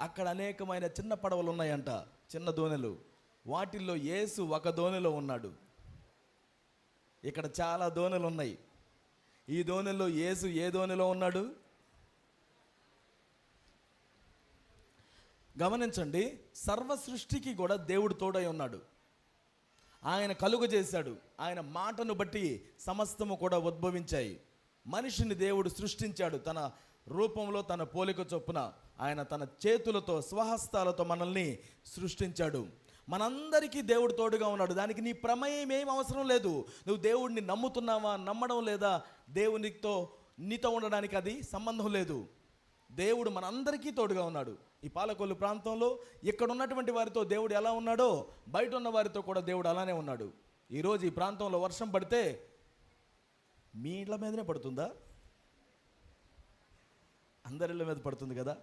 అక్కడ అనేకమైన చిన్న పడవలు ఉన్నాయంట, చిన్న దోణెలు. వాటిల్లో యేసు ఒక దోణిలో ఉన్నాడు. ఇక్కడ చాలా దోణెలు ఉన్నాయి. ఈ దోణిలో యేసు ఏ దోణిలో ఉన్నాడు? గమనించండి, సర్వ సృష్టికి కూడా దేవుడు తోడై ఉన్నాడు. ఆయన కలుగ చేశాడు. ఆయన మాటను బట్టి సమస్తము కూడా ఉద్భవించాయి. మనిషిని దేవుడు సృష్టించాడు తన రూపంలో, తన పోలిక చొప్పున. ఆయన తన చేతులతో, స్వహస్తాలతో మనల్ని సృష్టించాడు. మనందరికీ దేవుడు తోడుగా ఉన్నాడు. దానికి నీ ప్రమేయం ఏం అవసరం లేదు. నువ్వు దేవుడిని నమ్ముతున్నావా, నమ్మడం లేదా, దేవునితో నీతో ఉండడానికి అది సంబంధం లేదు. దేవుడు మనందరికీ తోడుగా ఉన్నాడు. ఈ పాలకొల్లు ప్రాంతంలో ఇక్కడ ఉన్నటువంటి వారితో దేవుడు ఎలా ఉన్నాడో బయట ఉన్న వారితో కూడా దేవుడు అలానే ఉన్నాడు. ఈరోజు ఈ ప్రాంతంలో వర్షం పడితే మీ ఇళ్ళ మీదనే పడుతుందా? అందరి ఇళ్ళ మీద పడుతుంది కదా.